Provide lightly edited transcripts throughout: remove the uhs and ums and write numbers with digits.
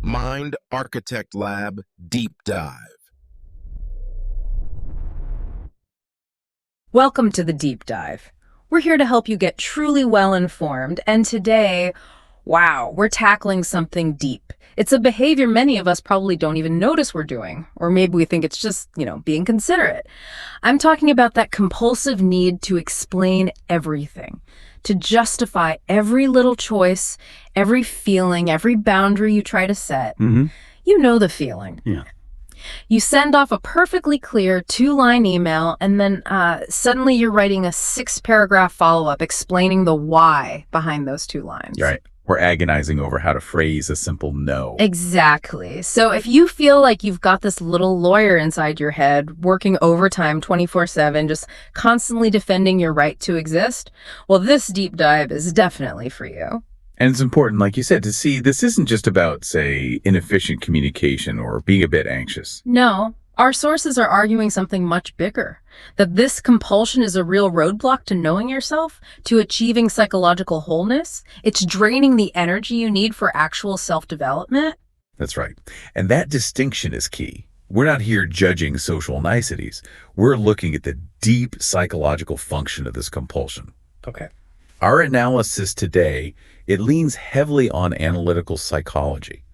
Mind Architect Lab Deep Dive. Welcome to the Deep Dive. We're here to help you get truly well-informed, and today, wow, we're tackling something deep. It's a behavior many of us probably don't even notice we're doing, or maybe we think it's just, being considerate. I'm talking about that compulsive need to explain everything, to justify every little choice, every feeling, every boundary you try to set. You know the feeling. Yeah. You send off a perfectly clear 2-line email, and then suddenly you're writing a 6-paragraph follow-up explaining the why behind those 2 lines. Right. We're agonizing over how to phrase a simple no. Exactly. So if you feel like you've got this little lawyer inside your head working overtime 24/7, just constantly defending your right to exist, well, this deep dive is definitely for you. And it's important, like you said, to see this isn't just about, say, inefficient communication or being a bit anxious. No, our sources are arguing something much bigger, that this compulsion is a real roadblock to knowing yourself, to achieving psychological wholeness. It's draining the energy you need for actual self-development. That's right. And that distinction is key. We're not here judging social niceties. We're looking at the deep psychological function of this compulsion. Okay. Our analysis today, it leans heavily on analytical psychology,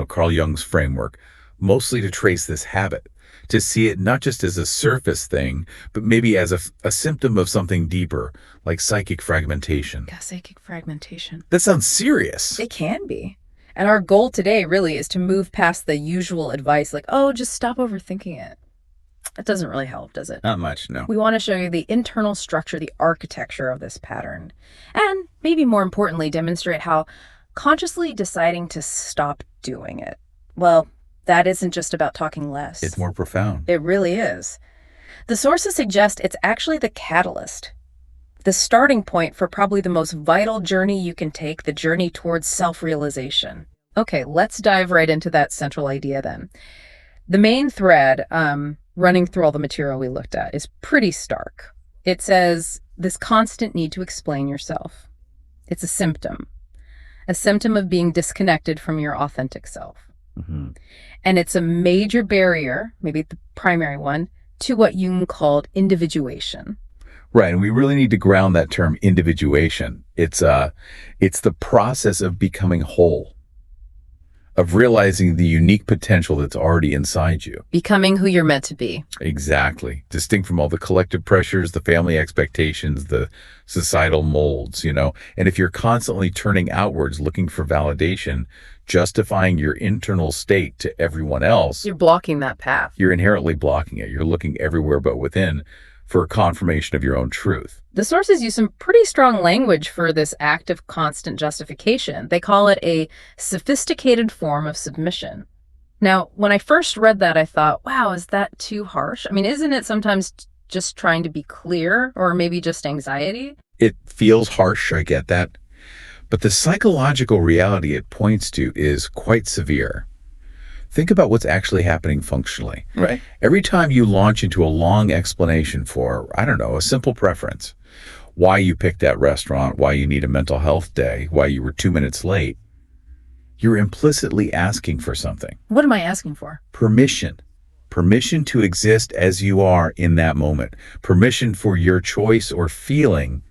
Carl Jung's framework, mostly to trace this habit, to see it not just as a surface thing, but maybe as a symptom of something deeper, like psychic fragmentation. Yeah, psychic fragmentation. That sounds serious. It can be. And our goal today really is to move past the usual advice like, oh, just stop overthinking it. That doesn't really help, does it? Not much, no. We want to show you the internal structure, the architecture of this pattern. And maybe more importantly, demonstrate how consciously deciding to stop doing it, well, that isn't just about talking less. It's more profound. It really is. The sources suggest it's actually the catalyst, the starting point for probably the most vital journey you can take, the journey towards self-realization. Okay, let's dive right into that central idea then. The main thread, running through all the material we looked at, is pretty stark. It says this constant need to explain yourself. It's a symptom of being disconnected from your authentic self. And it's a major barrier, maybe the primary one, to what Jung called individuation. Right, and we really need to ground that term individuation. It's the process of becoming whole, of realizing the unique potential that's already inside you. Becoming who you're meant to be. Exactly. Distinct from all the collective pressures, the family expectations, the societal molds, And if you're constantly turning outwards, looking for validation, justifying your internal state to everyone else, You're blocking that path. you're inherently blocking it. You're looking everywhere but within for a confirmation of your own truth. The sources use some pretty strong language for this act of constant justification. They call it a sophisticated form of submission. Now, when I first read that, I thought, wow, is that too harsh? I mean, isn't it sometimes just trying to be clear, or maybe just anxiety? It feels harsh, I get that. But the psychological reality it points to is quite severe. Think about what's actually happening functionally. Right. Every time you launch into a long explanation for, a simple preference, why you picked that restaurant, why you need a mental health day, why you were 2 minutes late, you're implicitly asking for something. What am I asking for? Permission. Permission to exist as you are in that moment. Permission for your choice or feeling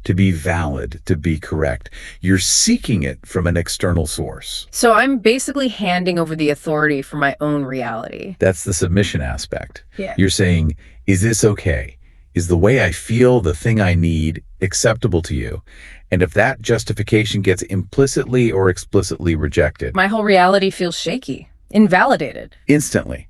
to be valid, to be correct. You're seeking it from an external source. So I'm basically handing over the authority for my own reality. That's the submission aspect. Yeah. You're saying, is this okay? Is the way I feel, the thing I need, acceptable to you? And if that justification gets implicitly or explicitly rejected, My whole reality feels shaky, invalidated. instantly.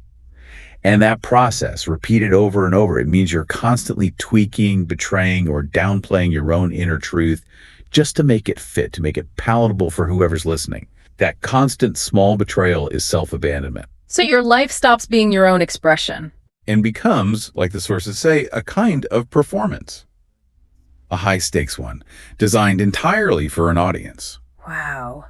And that process, repeated over and over, it means you're constantly tweaking, betraying, or downplaying your own inner truth just to make it fit, to make it palatable for whoever's listening. That constant small betrayal is self-abandonment So your life stops being your own expression. and becomes, like the sources say, a kind of performance. A high-stakes one, designed entirely for an audience. Wow.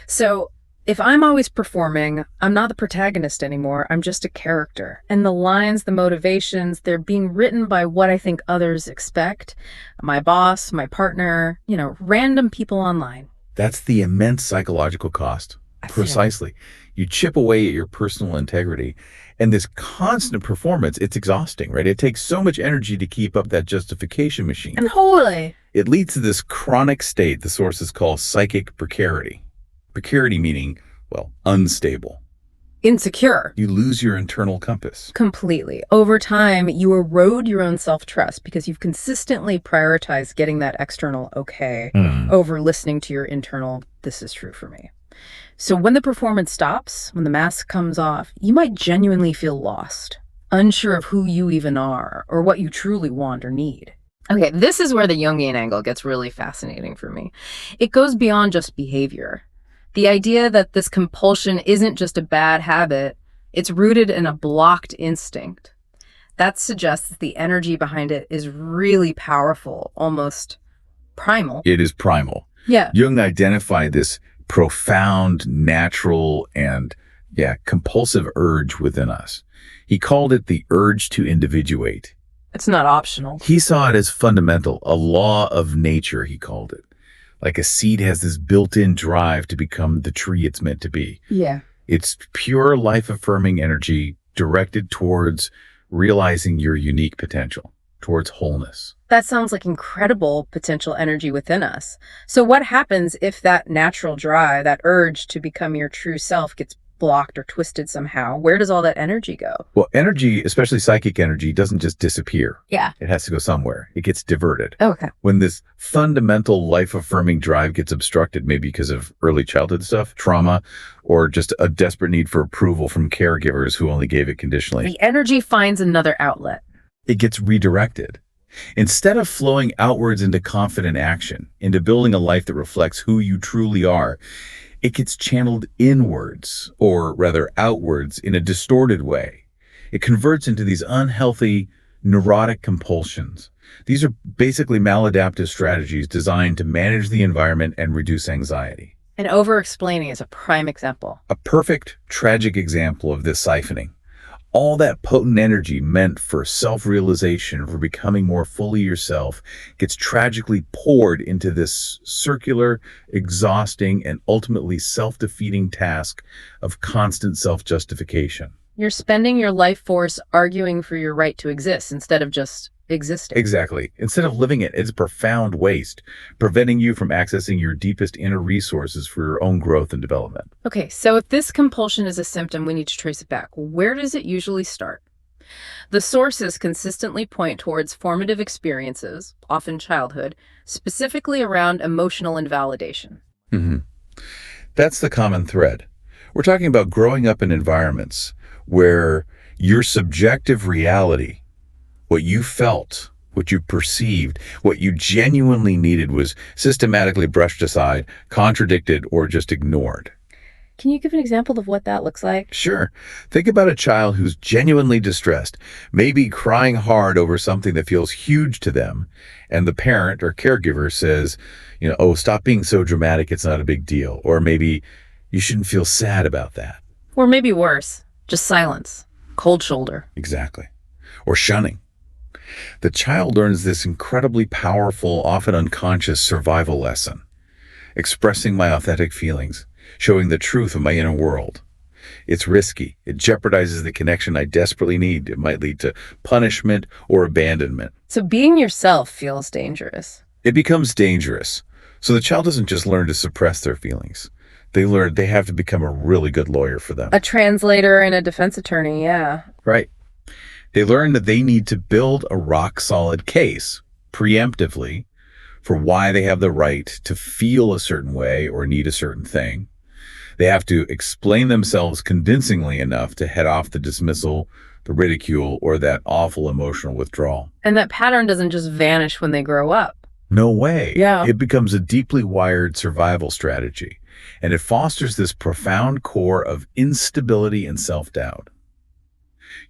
So if I'm always performing, I'm not the protagonist anymore. I'm just a character. And the lines, the motivations, they're being written by what I think others expect. My boss, my partner, random people online. That's the immense psychological cost. I see. Precisely. You chip away at your personal integrity. And this constant performance, it's exhausting, right? It takes so much energy to keep up that justification machine. And holy. It leads to this chronic state the sources call psychic precarity. Precarity meaning, well, unstable. Insecure. You lose your internal compass. Completely. Over time, you erode your own self-trust because you've consistently prioritized getting that external okay over listening to your internal, this is true for me. So when the performance stops, when the mask comes off, you might genuinely feel lost, unsure of who you even are or what you truly want or need. Okay, this is where the Jungian angle gets really fascinating for me. It goes beyond just behavior. The idea that this compulsion isn't just a bad habit, it's rooted in a blocked instinct. That suggests that the energy behind it is really powerful, almost primal. It is primal. Yeah. Jung identified this profound, natural, and compulsive urge within us. He called it the urge to individuate. It's not optional. He saw it as fundamental, a law of nature, he called it. Like a seed has this built-in drive to become the tree it's meant to be. Yeah. It's pure life-affirming energy directed towards realizing your unique potential, towards wholeness. That sounds like incredible potential energy within us. So what happens if that natural drive, that urge to become your true self gets blocked or twisted somehow? Where does all that energy go? Well, energy, especially psychic energy, doesn't just disappear. Yeah. It has to go somewhere. It gets diverted. Okay. When this fundamental life-affirming drive gets obstructed, maybe because of early childhood stuff, trauma, or just a desperate need for approval from caregivers who only gave it conditionally, The energy finds another outlet. it gets redirected. Instead of flowing outwards into confident action, into building a life that reflects who you truly are, it gets channeled inwards, or rather outwards, in a distorted way. It converts into these unhealthy, neurotic compulsions. These are basically maladaptive strategies designed to manage the environment and reduce anxiety. And over-explaining is a prime example. A perfect, tragic example of this siphoning. All that potent energy meant for self-realization, for becoming more fully yourself, gets tragically poured into this circular, exhausting, and ultimately self-defeating task of constant self-justification. You're spending your life force arguing for your right to exist instead of just existing. Exactly. Instead of living it, it's a profound waste, preventing you from accessing your deepest inner resources for your own growth and development. Okay, so if this compulsion is a symptom, we need to trace it back. Where does it usually start? The sources consistently point towards formative experiences, often childhood, specifically around emotional invalidation. That's the common thread. We're talking about growing up in environments where your subjective reality, what you felt, what you perceived, what you genuinely needed was systematically brushed aside, contradicted, or just ignored. Can you give an example of what that looks like? Sure. Think about a child who's genuinely distressed, maybe crying hard over something that feels huge to them, and the parent or caregiver says, oh, stop being so dramatic, it's not a big deal. Or maybe you shouldn't feel sad about that. Or maybe worse, just silence, cold shoulder. Exactly. Or shunning. The child learns this incredibly powerful, often unconscious survival lesson, expressing my authentic feelings, showing the truth of my inner world. It's risky. It jeopardizes the connection I desperately need. It might lead to punishment or abandonment. So being yourself feels dangerous. It becomes dangerous. So the child doesn't just learn to suppress their feelings. They learn they have to become a really good lawyer for them. A translator and a defense attorney, yeah. Right. They learn that they need to build a rock-solid case, preemptively, for why they have the right to feel a certain way or need a certain thing. They have to explain themselves convincingly enough to head off the dismissal, the ridicule, or that awful emotional withdrawal. And that pattern doesn't just vanish when they grow up. No way. Yeah. It becomes a deeply wired survival strategy, and it fosters this profound core of instability and self-doubt.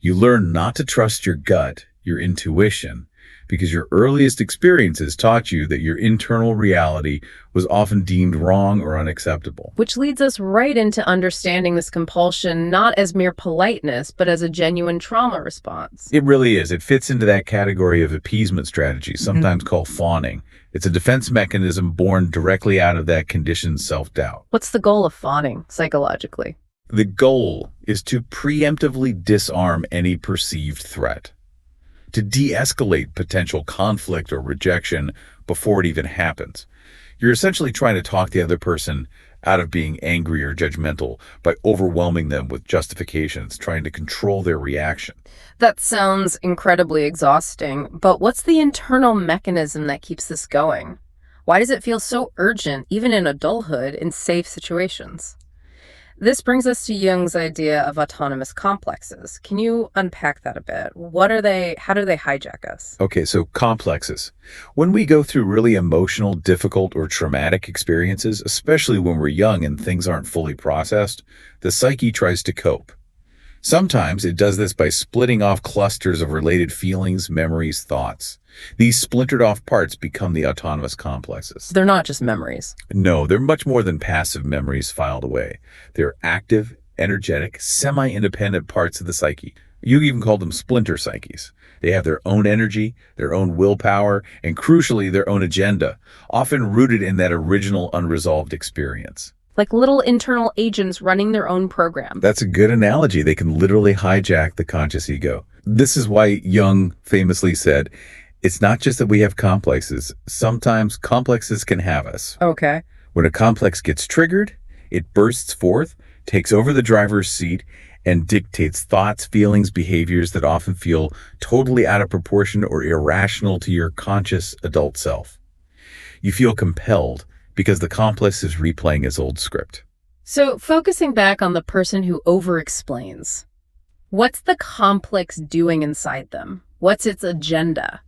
You learn not to trust your gut, your intuition, because your earliest experiences taught you that your internal reality was often deemed wrong or unacceptable. Which leads us right into understanding this compulsion not as mere politeness, but as a genuine trauma response. It really is. It fits into that category of appeasement strategy, sometimes called fawning. It's a defense mechanism born directly out of that conditioned self-doubt. What's the goal of fawning psychologically? The goal is to preemptively disarm any perceived threat, to de-escalate potential conflict or rejection before it even happens. You're essentially trying to talk the other person out of being angry or judgmental by overwhelming them with justifications, trying to control their reaction. That sounds incredibly exhausting, but what's the internal mechanism that keeps this going? Why does it feel so urgent, even in adulthood, in safe situations? This brings us to Jung's idea of autonomous complexes. Can you unpack that a bit? What are they? How do they hijack us? Okay, so complexes. When we go through really emotional, difficult, or traumatic experiences, especially when we're young and things aren't fully processed, the psyche tries to cope. Sometimes it does this by splitting off clusters of related feelings, memories, thoughts. These splintered off parts become the autonomous complexes. They're not just memories. No, they're much more than passive memories filed away. They're active, energetic, semi-independent parts of the psyche. You even call them splinter psyches. They have their own energy, their own willpower, and crucially, their own agenda, often rooted in that original unresolved experience. Like little internal agents running their own program. That's a good analogy. They can literally hijack the conscious ego. This is why Jung famously said, it's not just that we have complexes. Sometimes complexes can have us. Okay. When a complex gets triggered, it bursts forth, takes over the driver's seat, and dictates thoughts, feelings, behaviors that often feel totally out of proportion or irrational to your conscious adult self. You feel compelled because the complex is replaying its old script. So focusing back on the person who over-explains, what's the complex doing inside them? What's its agenda?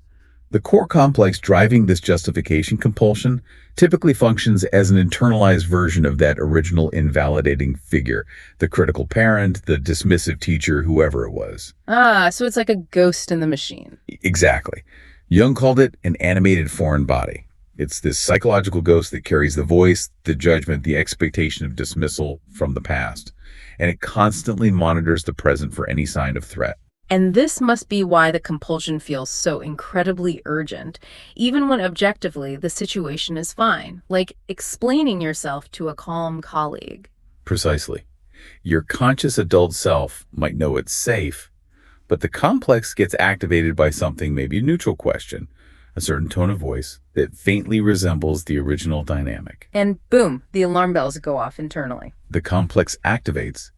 The core complex driving this justification compulsion typically functions as an internalized version of that original invalidating figure, the critical parent, the dismissive teacher, whoever it was. So it's like a ghost in the machine. Exactly. Jung called it an animated foreign body. It's this psychological ghost that carries the voice, the judgment, the expectation of dismissal from the past, and it constantly monitors the present for any sign of threat. And this must be why the compulsion feels so incredibly urgent, even when objectively the situation is fine, like explaining yourself to a calm colleague. Precisely. Your conscious adult self might know it's safe, but the complex gets activated by something, maybe a neutral question, a certain tone of voice that faintly resembles the original dynamic. And boom, the alarm bells go off internally. The complex activates,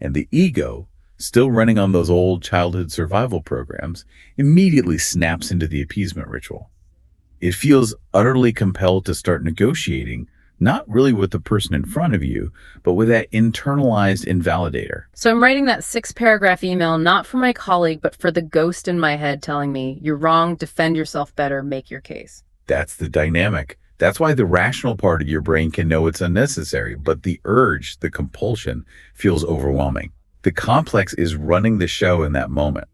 and the ego, still running on those old childhood survival programs, immediately snaps into the appeasement ritual. It feels utterly compelled to start negotiating, not really with the person in front of you, but with that internalized invalidator. So I'm writing that 6-paragraph email not for my colleague, but for the ghost in my head telling me, you're wrong, defend yourself better, make your case. That's the dynamic. That's why the rational part of your brain can know it's unnecessary, but the urge, the compulsion, feels overwhelming. The complex is running the show in that moment.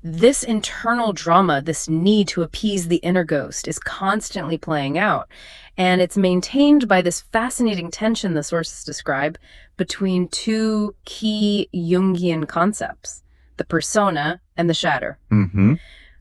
This internal drama, this need to appease the inner ghost, is constantly playing out. And it's maintained by this fascinating tension the sources describe between two key Jungian concepts, the persona and the shatter.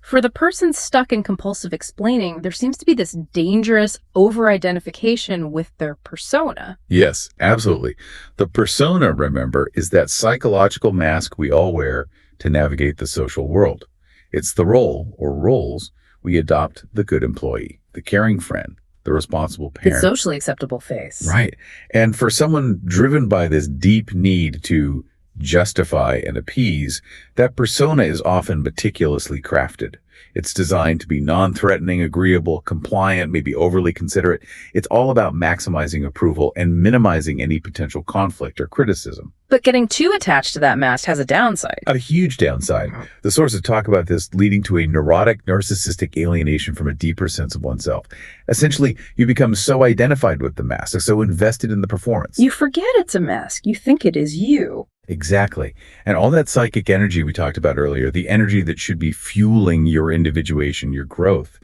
For the person stuck in compulsive explaining, there seems to be this dangerous over-identification with their persona. Yes, absolutely. The persona, remember, is that psychological mask we all wear to navigate the social world. It's the role, or roles, we adopt: the good employee, the caring friend, the responsible The parent. socially acceptable face. Right. And for someone driven by this deep need to justify and appease, that persona is often meticulously crafted. It's designed to be non-threatening, agreeable, compliant, maybe overly considerate. It's all about maximizing approval and minimizing any potential conflict or criticism. But getting too attached to that mask has a downside. A huge downside. The sources talk about this leading to a neurotic, narcissistic alienation from a deeper sense of oneself. Essentially, you become so identified with the mask, so invested in the performance. You forget it's a mask. You think it is you. Exactly. And all that psychic energy we talked about earlier, the energy that should be fueling your individuation, your growth,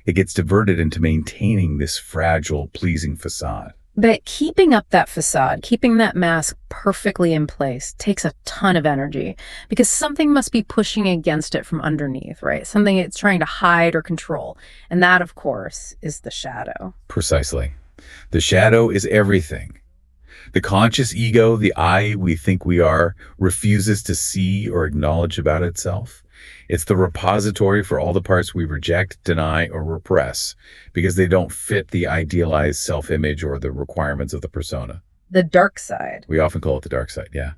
it gets diverted into maintaining this fragile, pleasing facade. But keeping up that facade, keeping that mask perfectly in place takes a ton of energy because something must be pushing against it from underneath, right? Something it's trying to hide or control. And that, of course, is the shadow. Precisely. The shadow is everything. The conscious ego, the I we think we are, refuses to see or acknowledge about itself. It's the repository for all the parts we reject, deny, or repress because they don't fit the idealized self-image or the requirements of the persona. The dark side. We often call it the dark side, yeah.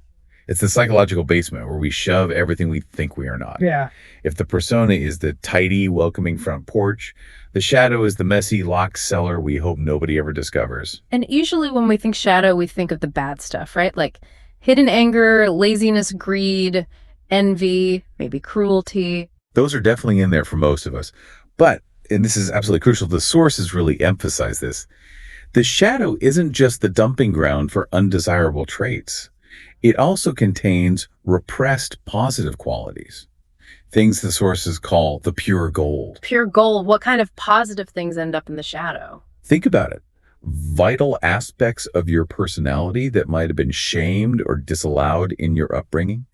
It's the psychological basement where we shove everything we think we are not. Yeah. If the persona is the tidy, welcoming front porch, the shadow is the messy, locked cellar we hope nobody ever discovers. And usually when we think shadow, we think of the bad stuff, right? Like hidden anger, laziness, greed, envy, maybe cruelty. Those are definitely in there for most of us. But, and this is absolutely crucial, the sources really emphasize this. The shadow isn't just the dumping ground for undesirable traits. It also contains repressed positive qualities, things the sources call the pure gold. Pure gold. What kind of positive things end up in the shadow? Think about it. Vital aspects of your personality that might have been shamed or disallowed in your upbringing.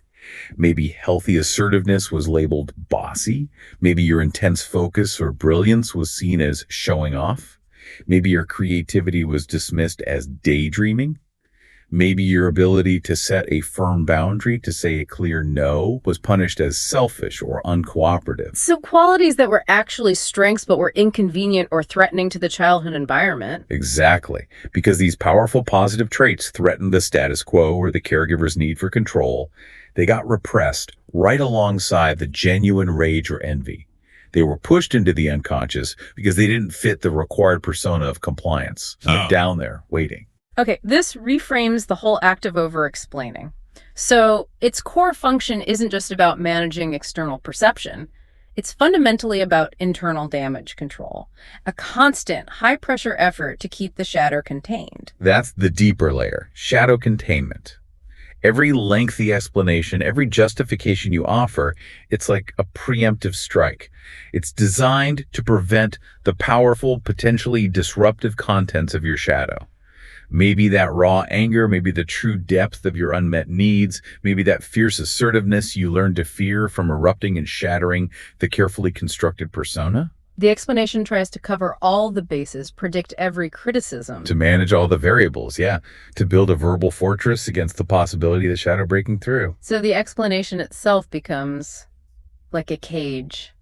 Maybe healthy assertiveness was labeled bossy. Maybe your intense focus or brilliance was seen as showing off. Maybe your creativity was dismissed as daydreaming. Maybe your ability to set a firm boundary, to say a clear no, was punished as selfish or uncooperative. So qualities that were actually strengths but were inconvenient or threatening to the childhood environment. Exactly. Because these powerful positive traits threatened the status quo or the caregiver's need for control, they got repressed right alongside the genuine rage or envy. They were pushed into the unconscious because they didn't fit the required persona of compliance. Down there, waiting. Okay, this reframes the whole act of over-explaining. So its core function isn't just about managing external perception. It's fundamentally about internal damage control, a constant, high-pressure effort to keep the shadow contained. That's the deeper layer, shadow containment. Every lengthy explanation, every justification you offer, it's like a preemptive strike. It's designed to prevent the powerful, potentially disruptive contents of your shadow. Maybe that raw anger, maybe the true depth of your unmet needs, maybe that fierce assertiveness you learned to fear from erupting and shattering the carefully constructed persona. The explanation tries to cover all the bases, predict every criticism. To manage all the variables, yeah. To build a verbal fortress against the possibility of the shadow breaking through. So the explanation itself becomes like a cage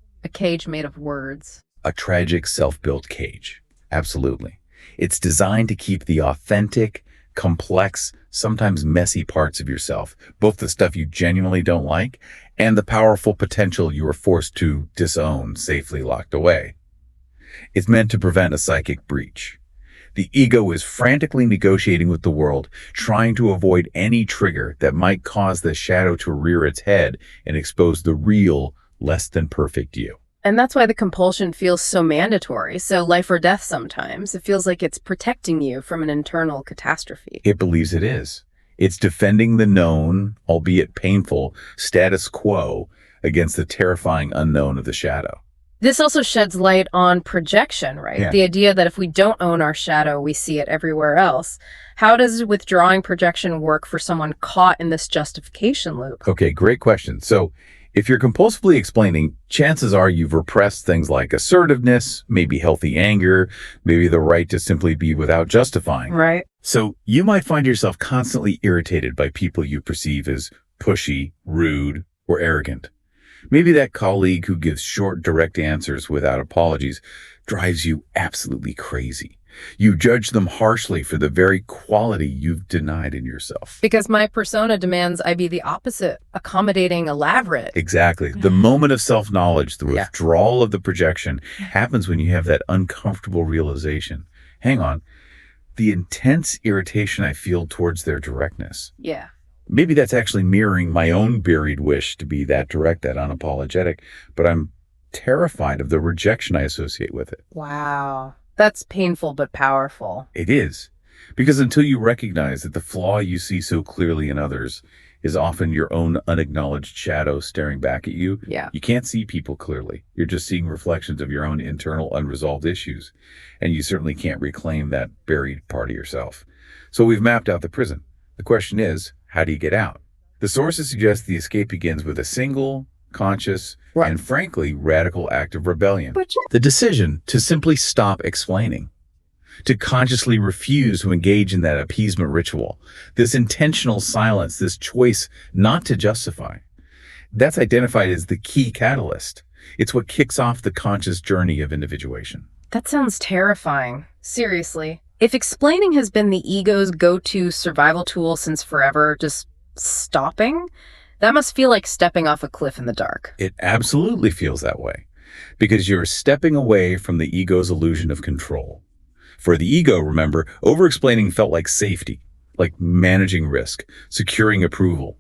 made of words. A tragic self-built cage. Absolutely. It's designed to keep the authentic, complex, sometimes messy parts of yourself, both the stuff you genuinely don't like and the powerful potential you are forced to disown, safely locked away. It's meant to prevent a psychic breach. The ego is frantically negotiating with the world, trying to avoid any trigger that might cause the shadow to rear its head and expose the real, less than perfect you. And that's why the compulsion feels so mandatory, so life or death sometimes. It feels like it's protecting you from an internal catastrophe. It believes it is. It's defending the known, albeit painful, status quo against the terrifying unknown of the shadow. This also sheds light on projection, right? Yeah. The idea that if we don't own our shadow, we see it everywhere else. How does withdrawing projection work for someone caught in this justification loop? Okay, great question. So if you're compulsively explaining, chances are you've repressed things like assertiveness, maybe healthy anger, maybe the right to simply be without justifying. Right. So you might find yourself constantly irritated by people you perceive as pushy, rude, or arrogant. Maybe that colleague who gives short, direct answers without apologies drives you absolutely crazy. You judge them harshly for the very quality you've denied in yourself. Because my persona demands I be the opposite, accommodating, elaborate. Exactly. The moment of self-knowledge, the withdrawal of the projection, happens when you have that uncomfortable realization. Hang on. The intense irritation I feel towards their directness. Yeah. Maybe that's actually mirroring my own buried wish to be that direct, that unapologetic, but I'm terrified of the rejection I associate with it. Wow. That's painful but powerful. It is. Because until you recognize that the flaw you see so clearly in others is often your own unacknowledged shadow staring back at you. Yeah. You can't see people clearly. You're just seeing reflections of your own internal unresolved issues, and you certainly can't reclaim that buried part of yourself. So we've mapped out the prison. The question is, how do you get out? The sources suggest the escape begins with a single, conscious, and frankly, radical act of rebellion. The decision to simply stop explaining, to consciously refuse to engage in that appeasement ritual, this intentional silence, this choice not to justify. That's identified as the key catalyst. It's what kicks off the conscious journey of individuation. That sounds terrifying. Seriously. If explaining has been the ego's go-to survival tool since forever, just stopping, that must feel like stepping off a cliff in the dark. It absolutely feels that way, because you're stepping away from the ego's illusion of control. For the ego, remember, over-explaining felt like safety, like managing risk, securing approval.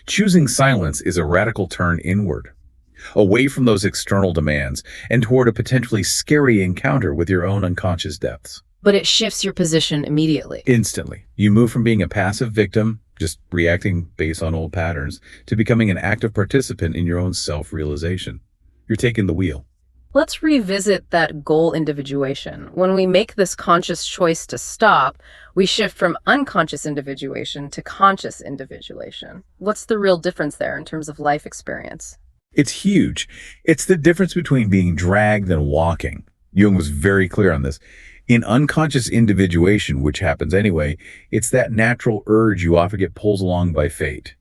Choosing silence is a radical turn inward, away from those external demands and toward a potentially scary encounter with your own unconscious depths. But it shifts your position immediately. Instantly. You move from being a passive victim, just reacting based on old patterns, to becoming an active participant in your own self-realization. You're taking the wheel. Let's revisit that goal individuation. When we make this conscious choice to stop, we shift from unconscious individuation to conscious individuation. What's the real difference there in terms of life experience? It's huge. It's the difference between being dragged and walking. Jung was very clear on this. In unconscious individuation, which happens anyway, it's that natural urge you often get pulled along by fate.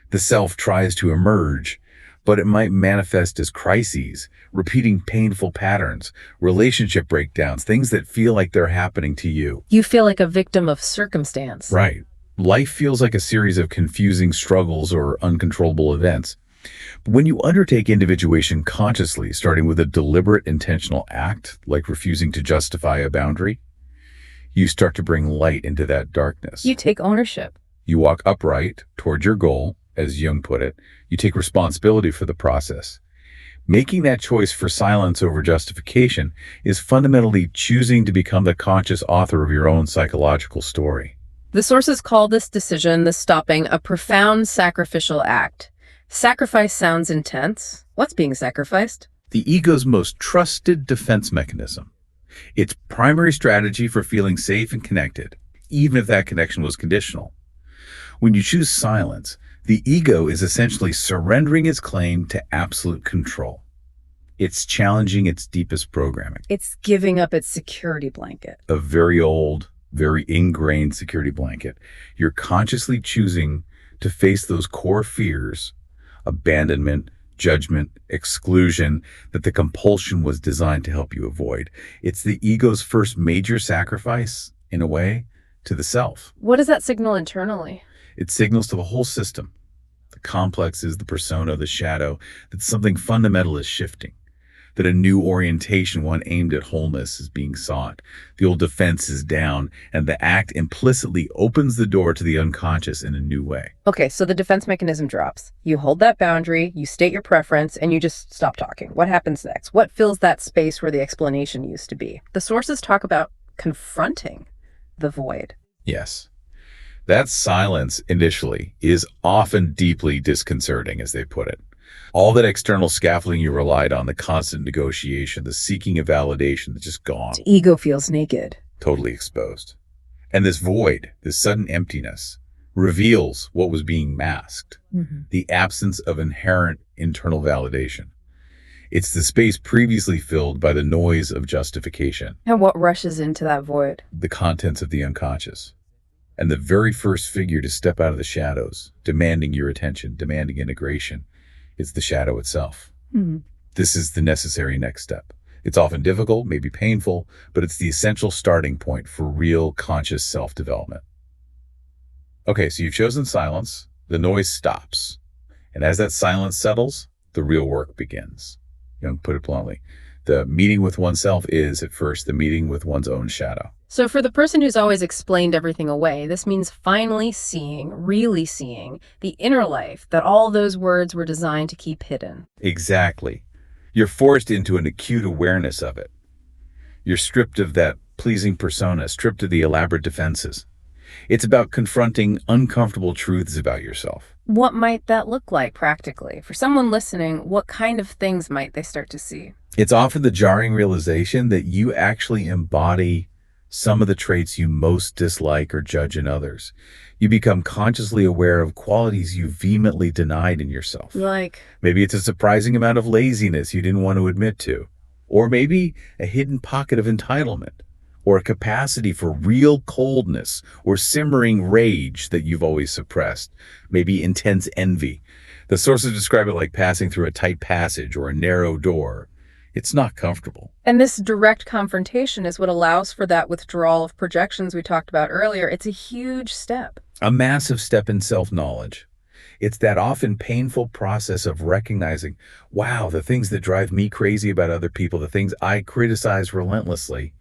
The self tries to emerge, but it might manifest as crises, repeating painful patterns, relationship breakdowns, things that feel like they're happening to you. You feel like a victim of circumstance. Right. Life feels like a series of confusing struggles or uncontrollable events. But when you undertake individuation consciously, starting with a deliberate intentional act, like refusing to justify a boundary, you start to bring light into that darkness. You take ownership. You walk upright toward your goal, as Jung put it. You take responsibility for the process. Making that choice for silence over justification is fundamentally choosing to become the conscious author of your own psychological story. The sources call this decision, the stopping, a profound sacrificial act. Sacrifice sounds intense. What's being sacrificed? The ego's most trusted defense mechanism. Its primary strategy for feeling safe and connected, even if that connection was conditional. When you choose silence, the ego is essentially surrendering its claim to absolute control. It's challenging its deepest programming. It's giving up its security blanket. A very old, very ingrained security blanket. You're consciously choosing to face those core fears, abandonment, judgment, exclusion, that the compulsion was designed to help you avoid. It's the ego's first major sacrifice, in a way, to the self. What does that signal internally? It signals to the whole system. The complexes, the persona, the shadow, that something fundamental is shifting, that a new orientation, one aimed at wholeness, is being sought. The old defense is down, and the act implicitly opens the door to the unconscious in a new way. Okay, so the defense mechanism drops. You hold that boundary, you state your preference, and you just stop talking. What happens next? What fills that space where the explanation used to be? The sources talk about confronting the void. Yes. That silence initially is often deeply disconcerting, as they put it. All that external scaffolding you relied on, the constant negotiation, the seeking of validation, that's just gone. The ego feels naked. Totally exposed. And this void, this sudden emptiness, reveals what was being masked, the absence of inherent internal validation. It's the space previously filled by the noise of justification. And what rushes into that void? The contents of the unconscious. And the very first figure to step out of the shadows, demanding your attention, demanding integration, is the shadow itself. This is the necessary next step. It's often difficult, maybe painful, but it's the essential starting point for real conscious self-development. Okay, so you've chosen silence, the noise stops. And as that silence settles, the real work begins. Jung put it bluntly. The meeting with oneself is, at first, the meeting with one's own shadow. So for the person who's always explained everything away, this means finally seeing, really seeing, the inner life that all those words were designed to keep hidden. Exactly. You're forced into an acute awareness of it. You're stripped of that pleasing persona, stripped of the elaborate defenses. It's about confronting uncomfortable truths about yourself. What might that look like practically? For someone listening, what kind of things might they start to see? It's often the jarring realization that you actually embody some of the traits you most dislike or judge in others. You become consciously aware of qualities you vehemently denied in yourself. Like, Maybe it's a surprising amount of laziness you didn't want to admit to, or maybe a hidden pocket of entitlement, or a capacity for real coldness or simmering rage that you've always suppressed, maybe intense envy. The sources describe it like passing through a tight passage or a narrow door. It's not comfortable. and this direct confrontation is what allows for that withdrawal of projections we talked about earlier. It's a huge step. A massive step in self-knowledge. It's that often painful process of recognizing, wow, the things that drive me crazy about other people, the things I criticize relentlessly,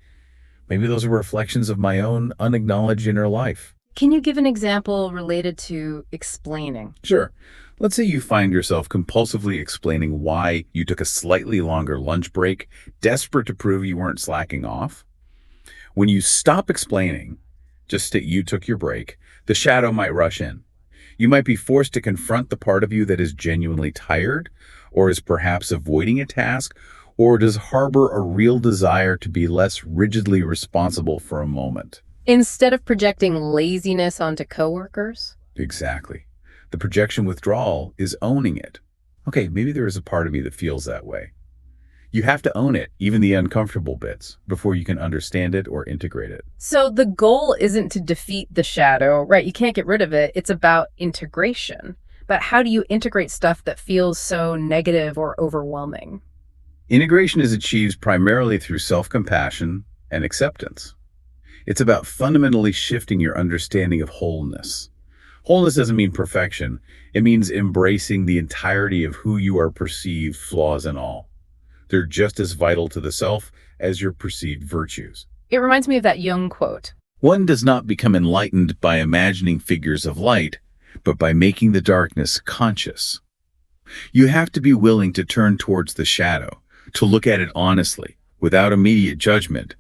maybe those are reflections of my own unacknowledged inner life. Can you give an example related to explaining? Sure. Let's say you find yourself compulsively explaining why you took a slightly longer lunch break, desperate to prove you weren't slacking off. When you stop explaining, just state you took your break, the shadow might rush in. You might be forced to confront the part of you that is genuinely tired, or is perhaps avoiding a task, or does harbor a real desire to be less rigidly responsible for a moment. Instead of projecting laziness onto coworkers? Exactly. The projection withdrawal is owning it. Okay, maybe there is a part of me that feels that way. You have to own it, even the uncomfortable bits, before you can understand it or integrate it. So the goal isn't to defeat the shadow, right? You can't get rid of it. It's about integration. But how do you integrate stuff that feels so negative or overwhelming? Integration is achieved primarily through self-compassion and acceptance. It's about fundamentally shifting your understanding of wholeness. Wholeness doesn't mean perfection. It means embracing the entirety of who you are, perceived flaws and all. They're just as vital to the self as your perceived virtues. It reminds me of that Jung quote. One does not become enlightened by imagining figures of light, but by making the darkness conscious. You have to be willing to turn towards the shadow, to look at it honestly, without immediate judgment,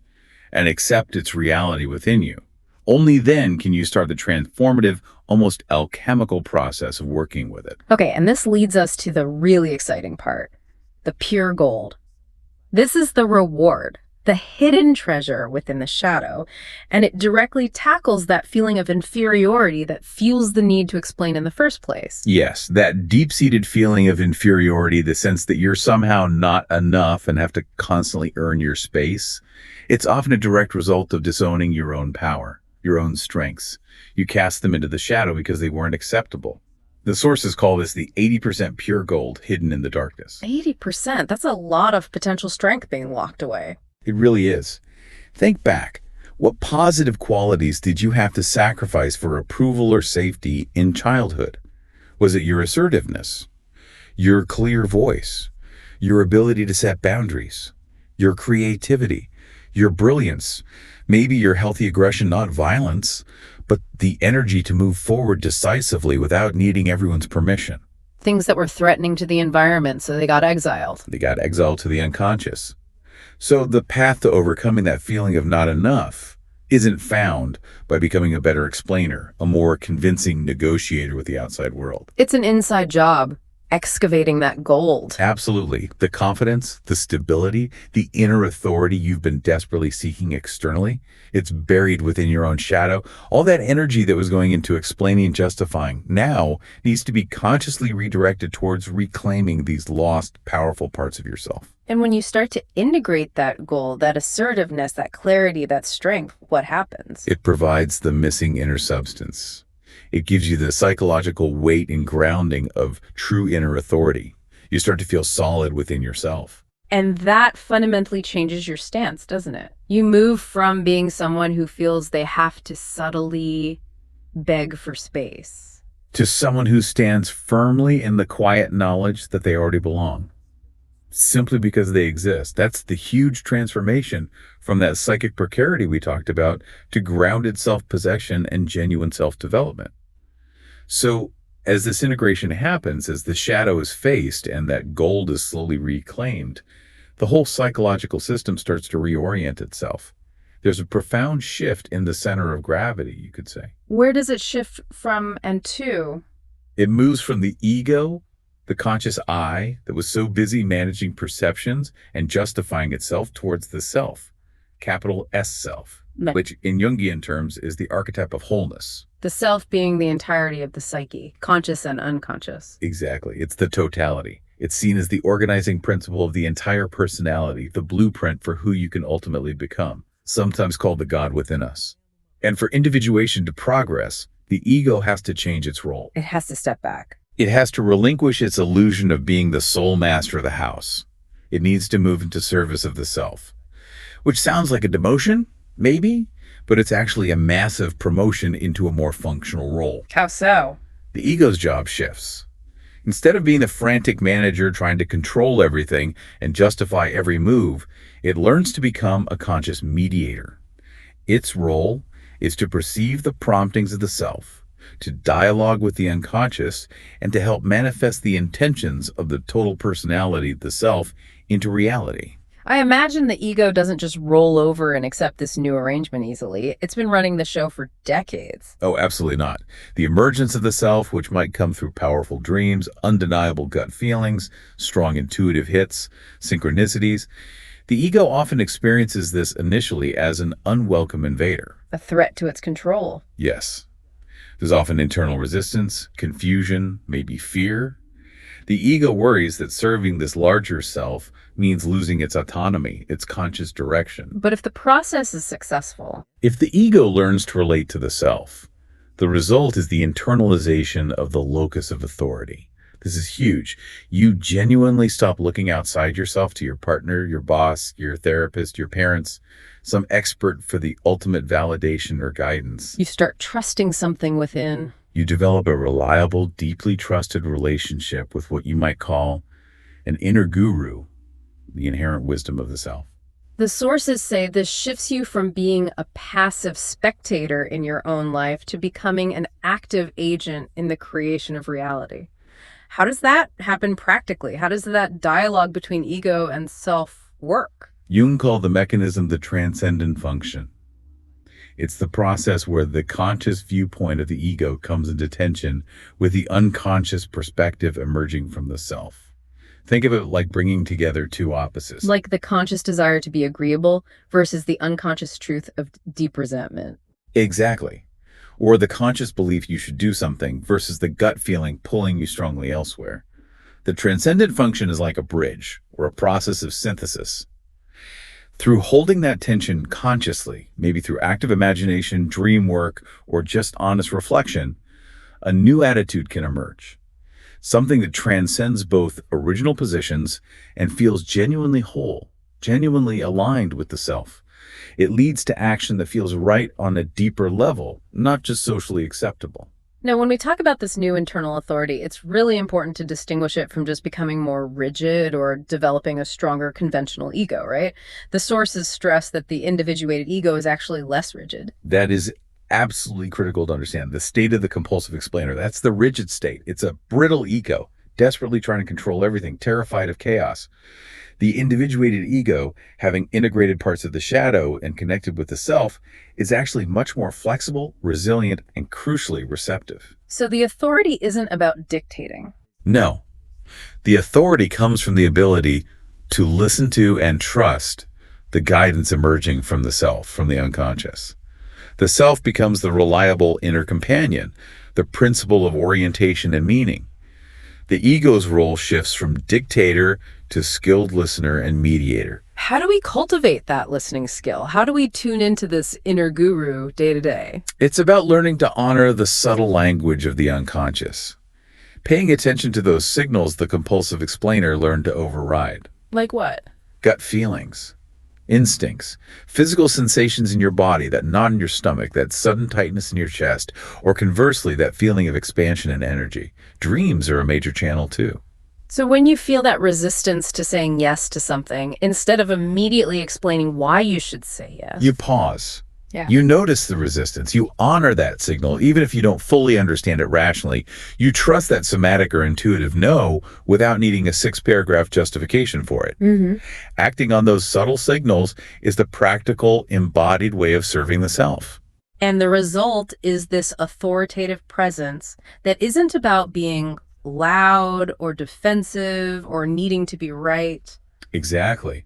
and accept its reality within you. Only then can you start the transformative, almost alchemical process of working with it. Okay, and this leads us to the really exciting part, the pure gold. This is the reward, the hidden treasure within the shadow, and it directly tackles that feeling of inferiority that fuels the need to explain in the first place. Yes, that deep-seated feeling of inferiority, the sense that you're somehow not enough and have to constantly earn your space, it's often a direct result of disowning your own power, your own strengths. You cast them into the shadow because they weren't acceptable. The sources call this the 80% pure gold hidden in the darkness. 80%, that's a lot of potential strength being locked away. It really is. Think back. What positive qualities did you have to sacrifice for approval or safety in childhood? Was it your assertiveness, your clear voice, your ability to set boundaries, your creativity, your brilliance, maybe your healthy aggression, not violence, but the energy to move forward decisively without needing everyone's permission? Things that were threatening to the environment, so they got exiled. They got exiled to the unconscious. So the path to overcoming that feeling of not enough isn't found by becoming a better explainer, a more convincing negotiator with the outside world. It's an inside job, excavating that gold. Absolutely. The confidence, the stability, the inner authority you've been desperately seeking externally, it's buried within your own shadow. All that energy that was going into explaining and justifying now needs to be consciously redirected towards reclaiming these lost, powerful parts of yourself. And when you start to integrate that gold, that assertiveness, that clarity, that strength, what happens? It provides the missing inner substance. It gives you the psychological weight and grounding of true inner authority. You start to feel solid within yourself. And that fundamentally changes your stance, doesn't it? You move from being someone who feels they have to subtly beg for space To someone who stands firmly in the quiet knowledge that they already belong, simply because they exist. That's the huge transformation from that psychic precarity we talked about to grounded self-possession and genuine self-development. So as this integration happens, as the shadow is faced and that gold is slowly reclaimed, the whole psychological system starts to reorient itself. There's a profound shift in the center of gravity, you could say. Where does it shift from and to? It moves from the ego, the conscious I that was so busy managing perceptions and justifying itself, towards the self, capital S self, Right. which in Jungian terms is the archetype of wholeness. The self being the entirety of the psyche, conscious and unconscious. Exactly. It's the totality. It's seen as the organizing principle of the entire personality, the blueprint for who you can ultimately become, sometimes called the God within us. And for individuation to progress, the ego has to change its role. It has to step back. It has to relinquish its illusion of being the sole master of the house. It needs to move into service of the self, which sounds like a demotion, maybe, but it's actually a massive promotion into a more functional role. How so? The ego's job shifts. Instead of being the frantic manager trying to control everything and justify every move, it learns to become a conscious mediator. Its role is to perceive the promptings of the self, to dialogue with the unconscious, and to help manifest the intentions of the total personality, the self, into reality. I imagine the ego doesn't just roll over and accept this new arrangement easily. It's been running the show for decades. Oh, absolutely not. The emergence of the self, which might come through powerful dreams, undeniable gut feelings, strong intuitive hits, synchronicities, the ego often experiences this initially as an unwelcome invader. A threat to its control. Yes. There's often internal resistance, confusion, maybe fear. The ego worries that serving this larger self means losing its autonomy, its conscious direction. But if the process is successful, If the ego learns to relate to the self, the result is the internalization of the locus of authority. This is huge. You genuinely stop looking outside yourself to your partner, your boss, your therapist, your parents, some expert for the ultimate validation or guidance. you start trusting something within. You develop a reliable, deeply trusted relationship with what you might call an inner guru, the inherent wisdom of the self. The sources say this shifts you from being a passive spectator in your own life to becoming an active agent in the creation of reality. How does that happen practically? How does that dialogue between ego and self work? Jung called the mechanism the transcendent function. It's the process where the conscious viewpoint of the ego comes into tension with the unconscious perspective emerging from the self. Think of it like bringing together two opposites. Like the conscious desire to be agreeable versus the unconscious truth of deep resentment. Exactly. Or the conscious belief you should do something versus the gut feeling pulling you strongly elsewhere. The transcendent function is like a bridge or a process of synthesis. Through holding that tension consciously, maybe through active imagination, dream work, or just honest reflection, a new attitude can emerge. Something that transcends both original positions and feels genuinely whole, genuinely aligned with the self. It leads to action that feels right on a deeper level, not just socially acceptable. Now, when we talk about this new internal authority, it's really important to distinguish it from just becoming more rigid or developing a stronger conventional ego, right? The sources stress that the individuated ego is actually less rigid. That is absolutely critical to understand. The state of the compulsive explainer, that's the rigid state. It's a brittle ego, desperately trying to control everything, terrified of chaos. The individuated ego, having integrated parts of the shadow and connected with the self, is actually much more flexible, resilient, and crucially receptive. So the authority isn't about dictating. No. The authority comes from the ability to listen to and trust the guidance emerging from the self, from the unconscious. The self becomes the reliable inner companion, the principle of orientation and meaning. The ego's role shifts from dictator to skilled listener and mediator. How do we cultivate that listening skill? How do we tune into this inner guru day to day? It's about learning to honor the subtle language of the unconscious, paying attention to those signals the compulsive explainer learned to override. Like what? Gut feelings, instincts, physical sensations in your body, that knot in your stomach, that sudden tightness in your chest, or conversely, that feeling of expansion and energy. Dreams are a major channel too. So when you feel that resistance to saying yes to something, instead of immediately explaining why you should say yes, You pause. Yeah. You notice the resistance. You honor that signal, even if you don't fully understand it rationally. You trust that somatic or intuitive no without needing a six-paragraph justification for it. hmm Acting on those subtle signals is the practical, embodied way of serving the self. And the result is this authoritative presence that isn't about being loud or defensive or needing to be right. Exactly.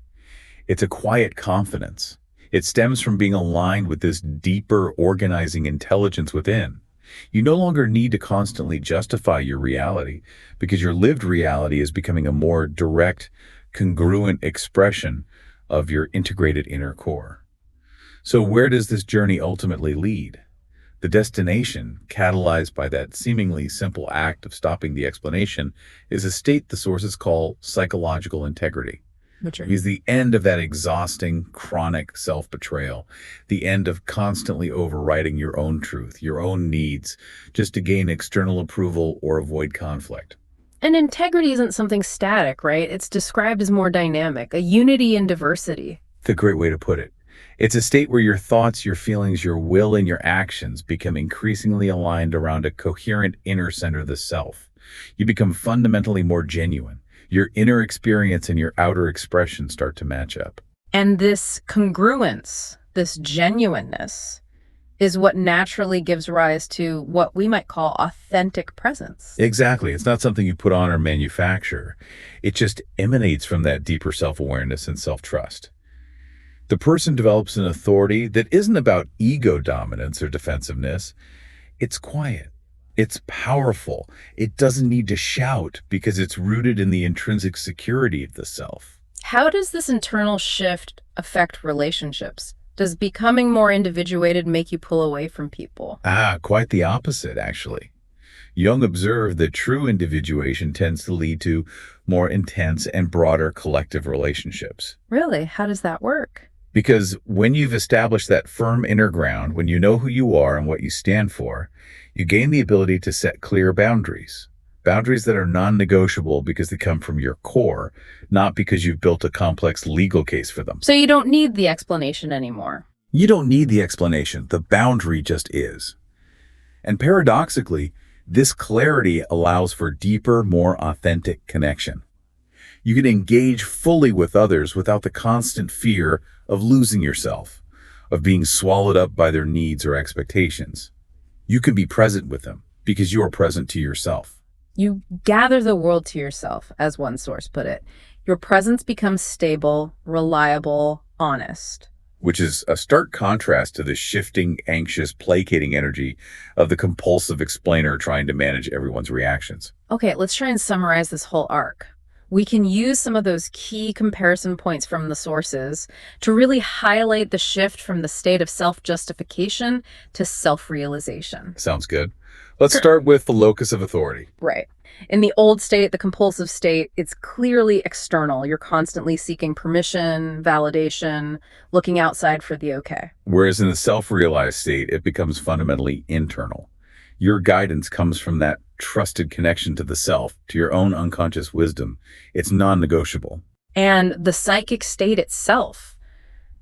It's a quiet confidence. It stems from being aligned with this deeper organizing intelligence within. You no longer need to constantly justify your reality because your lived reality is becoming a more direct, congruent expression of your integrated inner core. So where does this journey ultimately lead? The destination, catalyzed by that seemingly simple act of stopping the explanation, is a state the sources call psychological integrity. Which Is the end of that exhausting, chronic self-betrayal, the end of constantly overriding your own truth, your own needs, just to gain external approval or avoid conflict. And integrity isn't something static, right? It's described as more dynamic, a unity in diversity. It's a great way to put it. It's a state where your thoughts, your feelings, your will, and your actions become increasingly aligned around a coherent inner center of the self. You become fundamentally more genuine. Your inner experience and your outer expression start to match up. And this congruence, this genuineness, is what naturally gives rise to what we might call authentic presence. Exactly. It's not something you put on or manufacture. It just emanates from that deeper self-awareness and self-trust. The person develops an authority that isn't about ego dominance or defensiveness. It's quiet. It's powerful. It doesn't need to shout because it's rooted in the intrinsic security of the self. How does this internal shift affect relationships? Does becoming more individuated make you pull away from people? Quite the opposite, actually. Jung observed that true individuation tends to lead to more intense and broader collective relationships. Really? How does that work? Because when you've established that firm inner ground, when you know who you are and what you stand for, you gain the ability to set clear boundaries. Boundaries that are non-negotiable because they come from your core, not because you've built a complex legal case for them. So you don't need the explanation anymore. You don't need the explanation. The boundary just is. And paradoxically, this clarity allows for deeper, more authentic connection. You can engage fully with others without the constant fear of losing yourself, of being swallowed up by their needs or expectations. You can be present with them because you are present to yourself. You gather the world to yourself, as one source put it. Your presence becomes stable, reliable, honest. Which is a stark contrast to the shifting, anxious, placating energy of the compulsive explainer trying to manage everyone's reactions. Okay, let's try and summarize this whole arc. We can use some of those key comparison points from the sources to really highlight the shift from the state of self-justification to self-realization. Sounds good. Let's start with the locus of authority. Right. In the old state, the compulsive state, it's clearly external. You're constantly seeking permission, validation, looking outside for the okay. Whereas in the self-realized state, it becomes fundamentally internal. Your guidance comes from that trusted connection to the self, to your own unconscious wisdom. It's non-negotiable. And the psychic state itself,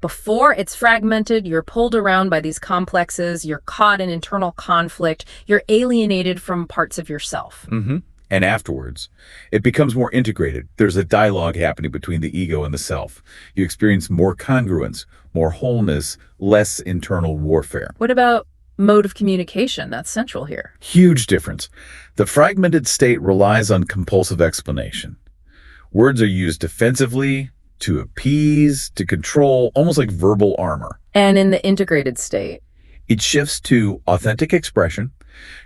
before it's fragmented, you're pulled around by these complexes, you're caught in internal conflict, you're alienated from parts of yourself. And afterwards, it becomes more integrated. There's a dialogue happening between the ego and the self. You experience more congruence, more wholeness, less internal warfare. What about mode of communication? That's central here. Huge difference. The fragmented state relies on compulsive explanation. Words are used defensively, to appease, to control, almost like verbal armor. And in the integrated state, It shifts to authentic expression.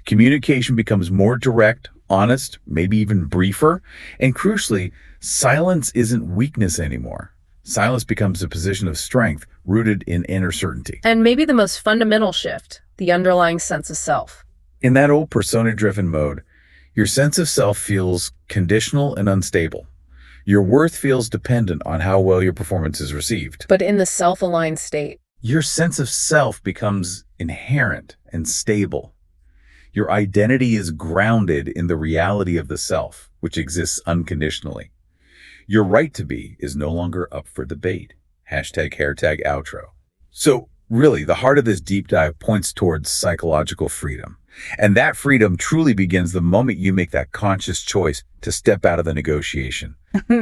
Communication becomes more direct, honest, maybe even briefer. And crucially, silence isn't weakness anymore. Silence becomes a position of strength rooted in inner certainty. and maybe the most fundamental shift, the underlying sense of self. In that old persona-driven mode, your sense of self feels conditional and unstable. Your worth feels dependent on how well your performance is received. But in the self-aligned state, Your sense of self becomes inherent and stable. Your identity is grounded in the reality of the self, which exists unconditionally. Your right to be is no longer up for debate. #hairtag outro. So Really, the heart of this deep dive points towards psychological freedom. And that freedom truly begins the moment you make that conscious choice to step out of the negotiation,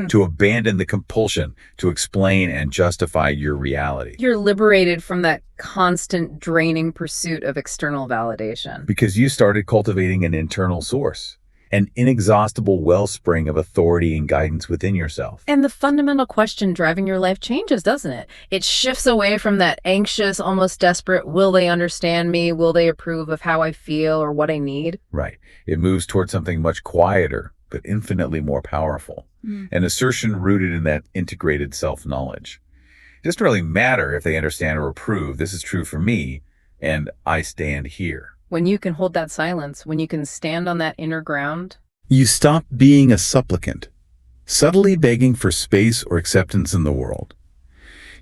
to abandon the compulsion to explain and justify your reality. You're liberated from that constant draining pursuit of external validation. Because you started cultivating an internal source, an inexhaustible wellspring of authority and guidance within yourself. And the fundamental question driving your life changes, doesn't it? It shifts away from that anxious, almost desperate, will they understand me? Will they approve of how I feel or what I need? Right. It moves towards something much quieter, but infinitely more powerful. An assertion rooted in that integrated self-knowledge. It doesn't really matter if they understand or approve. This is true for me, and I stand here. When you can hold that silence, when you can stand on that inner ground. You stop being a supplicant, subtly begging for space or acceptance in the world.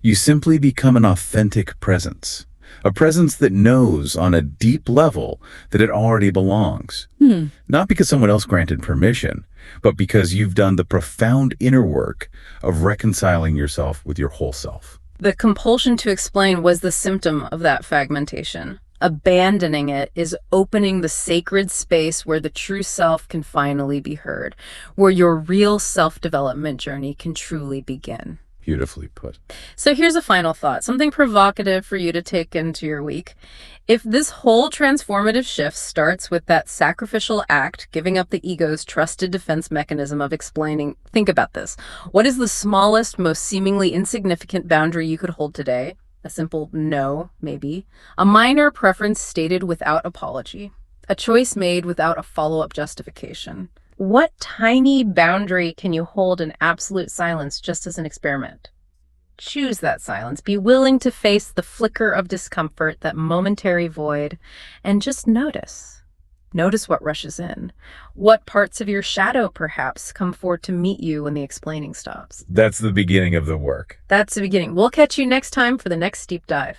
You simply become an authentic presence, a presence that knows on a deep level that it already belongs. Not because someone else granted permission, but because you've done the profound inner work of reconciling yourself with your whole self. The compulsion to explain was the symptom of that fragmentation. Abandoning it is opening the sacred space where the true self can finally be heard, where your real self-development journey can truly begin. Beautifully put. So here's a final thought, something provocative for you to take into your week. If this whole transformative shift starts with that sacrificial act, giving up the ego's trusted defense mechanism of explaining, think about this. What is the smallest, most seemingly insignificant boundary you could hold today? A simple no, maybe. A minor preference stated without apology. A choice made without a follow-up justification. What tiny boundary can you hold in absolute silence just as an experiment? Choose that silence. Be willing to face the flicker of discomfort, that momentary void, and just notice. Notice what rushes in. What parts of your shadow, perhaps, come forward to meet you when the explaining stops. That's the beginning of the work. That's the beginning. We'll catch you next time for the next deep dive.